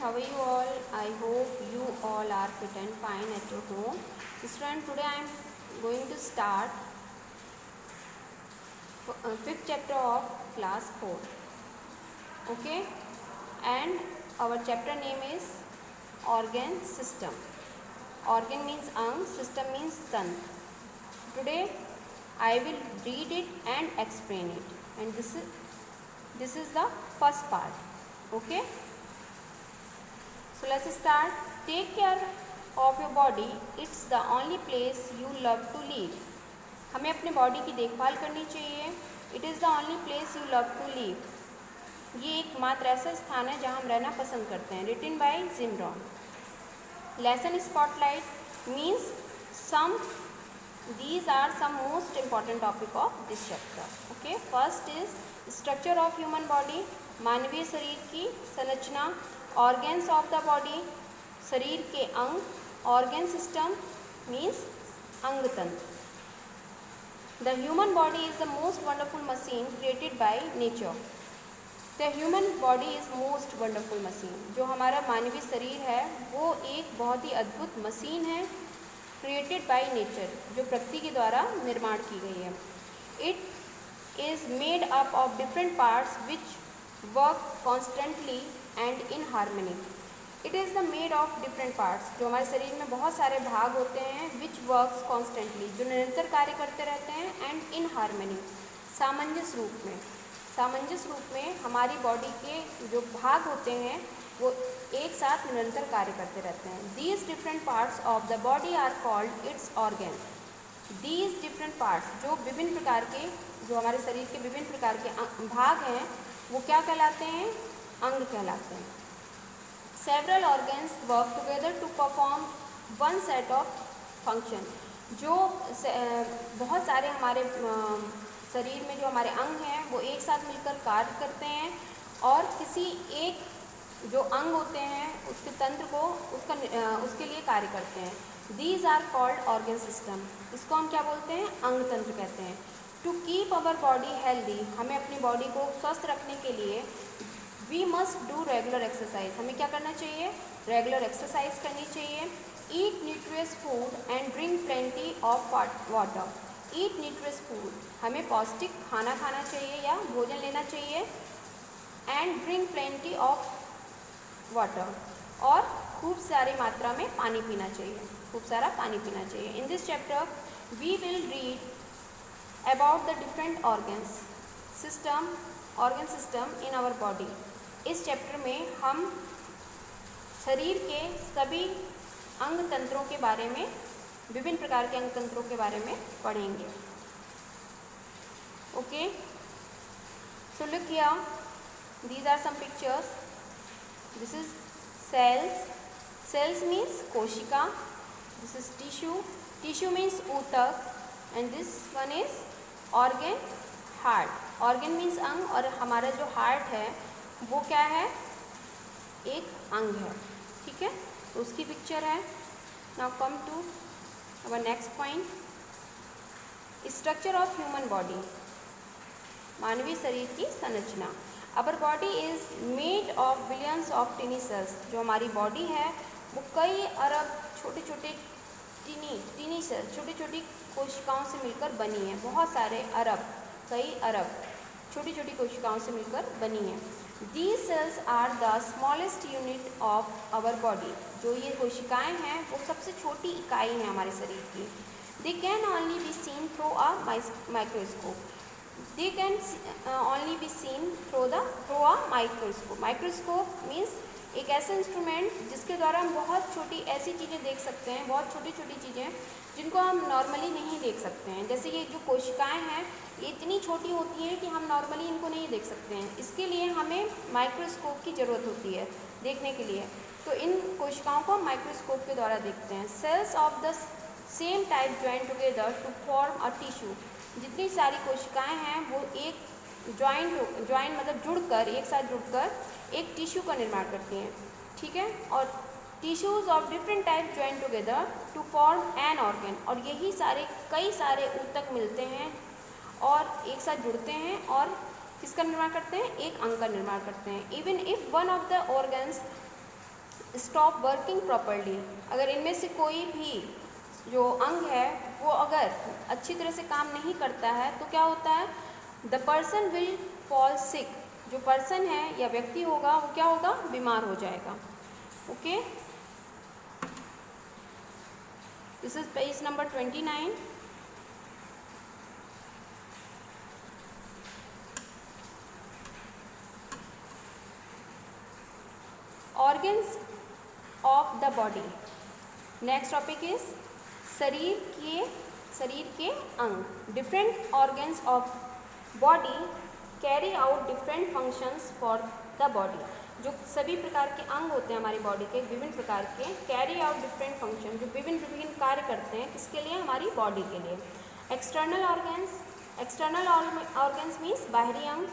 how are you all? I hope you all are fit and fine at your home. Student, today I am going to start fifth chapter of class 4. Okay, and our chapter name is organ system. Organ means ang, system means tantra. Today I will read it and explain it, and this is the first part. Okay, so let's start. Take care of your body. It's the only place you love to live. हमें अपने body की देखभाल करनी चाहिए. It is the only place you love to live. ये एकमात्र ऐसा स्थान है जहाँ हम रहना पसंद करते हैं. Written by Jim Rohn. Lesson spotlight means these are some most important topic of this chapter. Okay, first is structure of human body. मानवीय शरीर की संरचना. Organs of the body, शरीर के अंग. Organ system means अंग तंत्र. The human body is the most wonderful machine created by nature. The human body is most wonderful machine. जो हमारा मानवीय शरीर है वो एक बहुत ही अद्भुत मशीन है, created by nature, जो प्रकृति के द्वारा निर्माण की गई है. It is made up of different parts which work constantly and in harmony. It is the made of different parts. जो हमारे शरीर में बहुत सारे भाग होते हैं, which works constantly, जो निरंतर कार्य करते रहते हैं, and in harmony, सामंजस्य रूप में. सामंजस्य रूप में हमारी बॉडी के जो भाग होते हैं वो एक साथ निरंतर कार्य करते रहते हैं. These different parts of the body are called its organ. These different parts, जो विभिन्न प्रकार के, जो हमारे शरीर के विभिन्न प्रकार के भाग हैं वो क्या कहलाते हैं? अंग कहलाते हैं. Several organs work together to perform one set of function. जो बहुत सारे हमारे शरीर में जो हमारे अंग हैं वो एक साथ मिलकर कार्य करते हैं और किसी एक जो अंग होते हैं उसके तंत्र को उसके लिए कार्य करते हैं. These are called organ system. इसको हम क्या बोलते हैं? अंग तंत्र कहते हैं. To keep our body healthy, हमें अपनी बॉडी को स्वस्थ रखने के लिए we must do regular exercise. हमें क्या करना चाहिए? रेगुलर एक्सरसाइज करनी चाहिए. Eat nutritious food and drink plenty of water. Eat nutritious food, हमें पौष्टिक खाना खाना चाहिए या भोजन लेना चाहिए. And drink plenty of water, और खूब सारी मात्रा में पानी पीना चाहिए. खूब सारा पानी पीना चाहिए. In this chapter we will read about the different organ system in our body. इस चैप्टर में हम शरीर के सभी अंग तंत्रों के बारे में, विभिन्न प्रकार के अंग तंत्रों के बारे में पढ़ेंगे. Okay, so look here, these are some pictures. This is cells. Cells means कोशिका. This is tissue means ऊतक, and this one is organ, heart. Organ means अंग, और हमारा जो heart है वो क्या है? एक अंग है. ठीक है, तो उसकी पिक्चर है. Now come to our next point. Structure of human body, मानवीय शरीर की संरचना. Our body is made of billions of tiny cells. जो हमारी बॉडी है वो कई अरब छोटे छोटे टिनी सेल्स, छोटी छोटी कोशिकाओं से मिलकर बनी है. बहुत सारे अरब, कई अरब छोटी छोटी कोशिकाओं से मिलकर बनी है. These cells are the smallest unit of our body. जो ये कोशिकाएं हैं वो सबसे छोटी इकाई हैं हमारे शरीर की. They can only be seen through a microscope. They can only be seen through a microscope. Microscope means एक ऐसा इंस्ट्रूमेंट जिसके द्वारा हम बहुत छोटी ऐसी चीज़ें देख सकते हैं, बहुत छोटी छोटी चीज़ें जिनको हम नॉर्मली नहीं देख सकते हैं. जैसे ये जो कोशिकाएं हैं ये इतनी छोटी होती हैं कि हम नॉर्मली इनको नहीं देख सकते हैं. इसके लिए हमें माइक्रोस्कोप की ज़रूरत होती है देखने के लिए. तो इन कोशिकाओं को हम माइक्रोस्कोप के द्वारा देखते हैं. Cells of the same type join together to form a tissue. जितनी सारी कोशिकाएँ हैं वो एक ज्वाइन मतलब जुड़कर, एक साथ जुड़कर एक टिश्यू का निर्माण करती हैं. ठीक है, और tissues of different type join together to form an organ. और यही सारे कई सारे ऊतक मिलते हैं और एक साथ जुड़ते हैं और किसका निर्माण करते हैं? एक अंग का निर्माण करते हैं. Even if one of the organs stop working properly, अगर इनमें से कोई भी जो अंग है वो अगर अच्छी तरह से काम नहीं करता है तो क्या होता है, the person will fall sick, जो पर्सन है या व्यक्ति होगा वो क्या होगा, बीमार हो जाएगा। Okay, this is page number 29। Organs of the body, next topic is शरीर के अंग। Different organs of body carry out different functions for the body, जो सभी प्रकार के अंग होते हैं हमारी बॉडी के विभिन्न प्रकार के, कैरी आउट डिफरेंट फंक्शन, जो विभिन्न विभिन्न कार्य करते हैं, किसके लिए, हमारी बॉडी के लिए। एक्सटर्नल ऑर्गन्स मीन्स बाहरी अंग।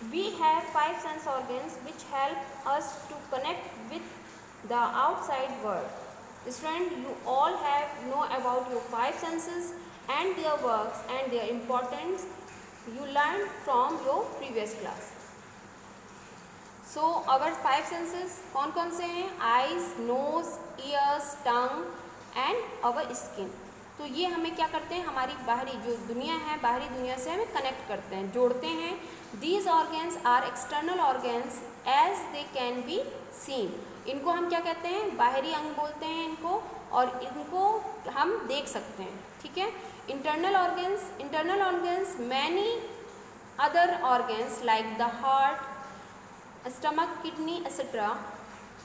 We have 5 sense organs which help us to connect with the outside world. Students, you all have know about your 5 senses and their works and their importance. You learned from your previous class. So our 5 senses कौन कौन से हैं, eyes, nose, ears, tongue and our skin। तो ये हमें क्या करते हैं, हमारी बाहरी जो दुनिया है, बाहरी दुनिया से हमें कनेक्ट करते हैं, जोड़ते हैं। These organs are external organs as they can be seen। इनको हम क्या कहते हैं, बाहरी अंग बोलते हैं इनको, और इनको हम देख सकते हैं, ठीक है। Internal organs many other organs like the heart, stomach, kidney etcetera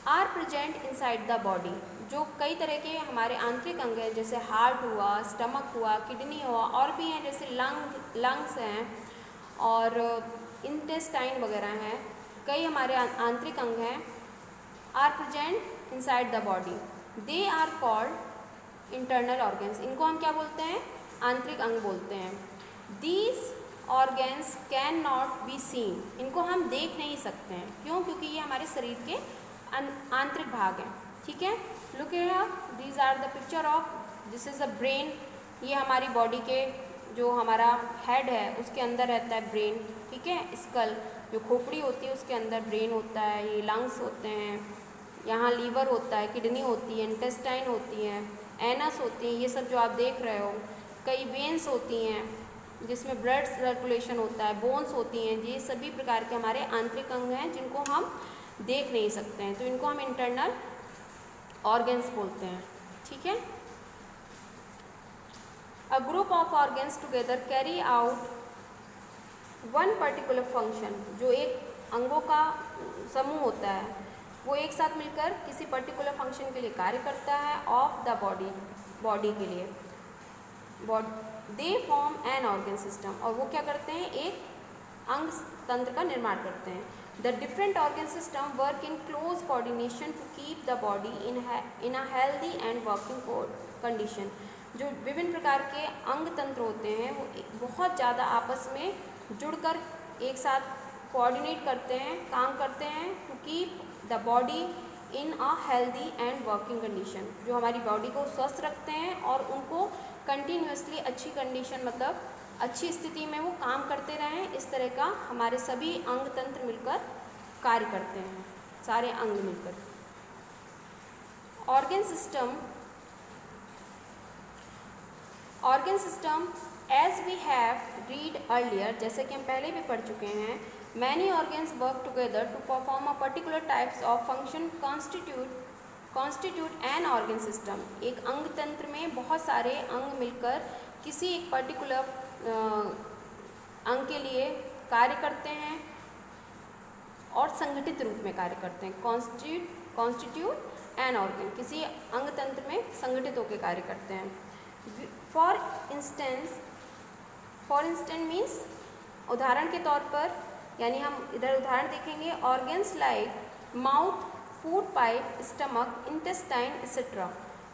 are present inside the body. जो कई तरह के हमारे आंतरिक अंग हैं, जैसे हार्ट हुआ, स्टमक हुआ, किडनी हुआ, और भी हैं जैसे लंग्स हैं और इंटेस्टाइन वगैरह हैं, कई हमारे आंतरिक अंग हैं, are present inside the body. They are called internal organs. इनको हम क्या बोलते हैं, आंतरिक अंग बोलते हैं। These organs can not be seen. इनको हम देख नहीं सकते हैं, क्यों, क्योंकि ये हमारे शरीर के आंतरिक भाग हैं, ठीक है। Look here, these are the picture of, this is the brain. ये हमारी बॉडी के जो हमारा हेड है उसके अंदर रहता है ब्रेन, ठीक है। स्कल जो खोपड़ी होती है उसके अंदर ब्रेन होता है। ये लंग्स होते हैं, यहाँ लीवर होता है, किडनी होती है, इंटेस्टाइन होती है, एनस होती है, ये सब जो आप देख रहे हो। कई वेंस होती हैं जिसमें ब्लड सर्कुलेशन होता है, बोन्स होती हैं। ये सभी प्रकार के हमारे आंतरिक अंग हैं जिनको हम देख नहीं सकते हैं, तो इनको हम इंटरनल ऑर्गन्स बोलते हैं, ठीक है। A group of organs together carry out one particular function. जो एक अंगों का समूह होता है वो एक साथ मिलकर किसी पर्टिकुलर फंक्शन के लिए कार्य करता है, ऑफ द बॉडी के लिए। They form an organ system, और वो क्या करते हैं, एक अंग तंत्र का निर्माण करते हैं। The different organ system work in close coordination to keep the body in a healthy and working condition. जो विभिन्न प्रकार के अंग तंत्र होते हैं वो बहुत ज़्यादा आपस में जुड़कर एक साथ कोऑर्डिनेट करते हैं, काम करते हैं, to keep the body in a healthy and working condition. जो हमारी बॉडी को स्वस्थ रखते हैं और उनको कंटिन्यूसली अच्छी कंडीशन, मतलब अच्छी स्थिति में वो काम करते रहें। इस तरह का हमारे सभी अंग तंत्र मिलकर कार्य करते हैं, सारे अंग मिलकर। Organ system as we have read earlier, जैसे कि हम पहले भी पढ़ चुके हैं, many organs work together to perform a particular types of function constitute an organ system. एक अंग तंत्र में बहुत सारे अंग मिलकर किसी एक पर्टिकुलर अंग के लिए कार्य करते हैं और संगठित रूप में कार्य करते हैं। कॉन्स्टिट्यूट एन ऑर्गन, किसी अंग तंत्र में संगठित होकर कार्य करते हैं। फॉर इंस्टेंस मीन्स, उदाहरण के तौर पर, यानी हम इधर उदाहरण देखेंगे, organs like mouth, food pipe, stomach, intestine etcetera.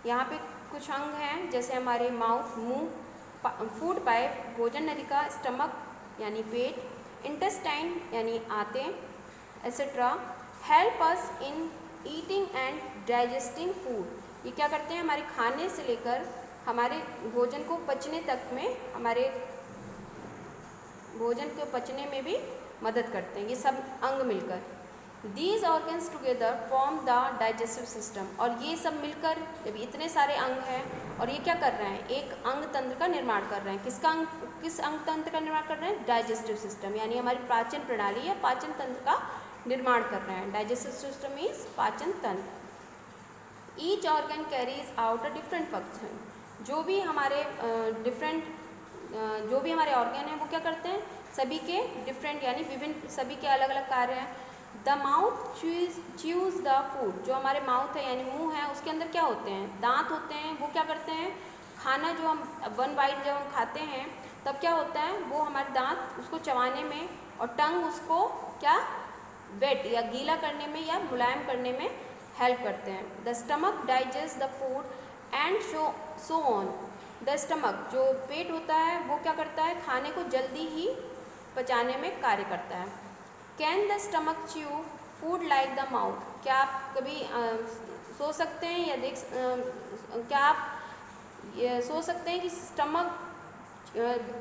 यहाँ पे कुछ अंग हैं जैसे हमारे माउथ, मुंह, फूड पाइप भोजन नलिका, स्टमक यानी पेट, इंटेस्टाइन यानी आंतें etcetera help us in eating and digesting food. ये क्या करते हैं, हमारे खाने से लेकर हमारे भोजन को पचने तक में, हमारे भोजन को पचने में भी मदद करते हैं ये सब अंग मिलकर। These organs together form the digestive system, और ये सब मिलकर, जब इतने सारे अंग हैं और ये क्या कर रहे हैं, एक अंग तंत्र का निर्माण कर रहे हैं। किस अंग तंत्र का निर्माण कर रहे हैं? डाइजेस्टिव सिस्टम, यानी हमारी पाचन प्रणाली या पाचन तंत्र का निर्माण कर रहे हैं। डाइजेस्टिव सिस्टम मीन्स पाचन तंत्र। Each organ carries out a different function, जो भी हमारे जो भी हमारे ऑर्गन हैं वो क्या करते हैं, सभी के डिफरेंट यानी विभिन्न, सभी के अलग अलग कार्य हैं। The mouth choose the food, जो हमारे माउथ है यानी मुंह है, उसके अंदर क्या होते हैं, दांत होते हैं। वो क्या करते हैं, खाना जो हम वन बाइट जब हम खाते हैं तब क्या होता है, वो हमारे दांत उसको चबाने में और टंग उसको क्या वेट या गीला करने में या मुलायम करने में हेल्प करते हैं। The stomach digest the food and so on. The stomach, जो पेट होता है, वो क्या करता है, खाने को जल्दी ही पचाने में कार्य करता है। Can the stomach chew food like the mouth, क्या आप कभी सोच सकते हैं या क्या आप ये सोच सकते हैं कि स्टमक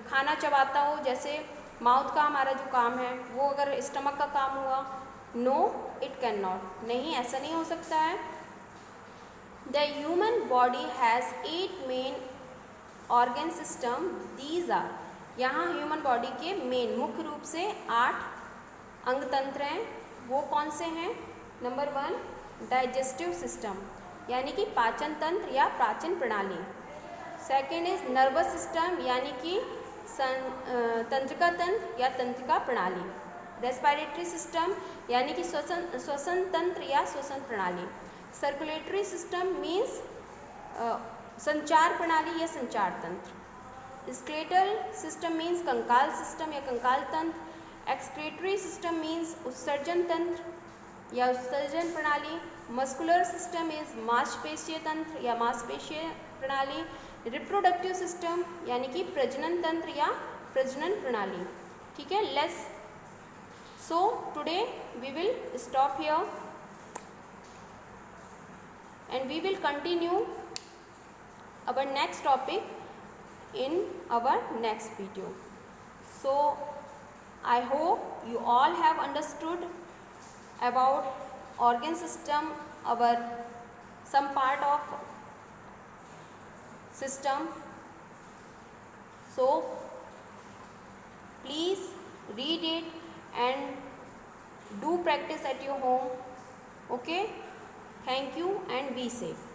खाना चबाता हो जैसे माउथ का हमारा जो काम है वो अगर स्टमक का काम हुआ? नो इट कैन नॉट, नहीं, ऐसा नहीं हो सकता है। The human body has 8 main organ system, these are, यहाँ ह्यूमन बॉडी के मेन मुख्य रूप से 8 अंग तंत्र हैं। वो कौन से हैं? नंबर 1 डाइजेस्टिव सिस्टम, यानी कि पाचन तंत्र या पाचन प्रणाली। सेकेंड इज नर्वस सिस्टम, यानी कि तंत्रिका तंत्र या तंत्रिका प्रणाली। रेस्पिरेटरी सिस्टम, यानी कि श्वसन तंत्र या श्वसन प्रणाली। सर्कुलेटरी सिस्टम मीन्स संचार प्रणाली या संचार तंत्र। स्केलेटल सिस्टम मीन्स कंकाल सिस्टम या कंकाल तंत्र। एक्सक्रीटरी सिस्टम मीन्स उत्सर्जन तंत्र या उत्सर्जन प्रणाली। मस्कुलर सिस्टम इज मांसपेशीय तंत्र या मांसपेशीय प्रणाली। रिप्रोडक्टिव सिस्टम यानी कि प्रजनन तंत्र या प्रजनन प्रणाली। ठीक है, let's so today we will stop here and we will continue our next topic in our next video. So I hope you all have understood about organ system, our some part of system. So please read it and do practice at your home. Okay, thank you and be safe.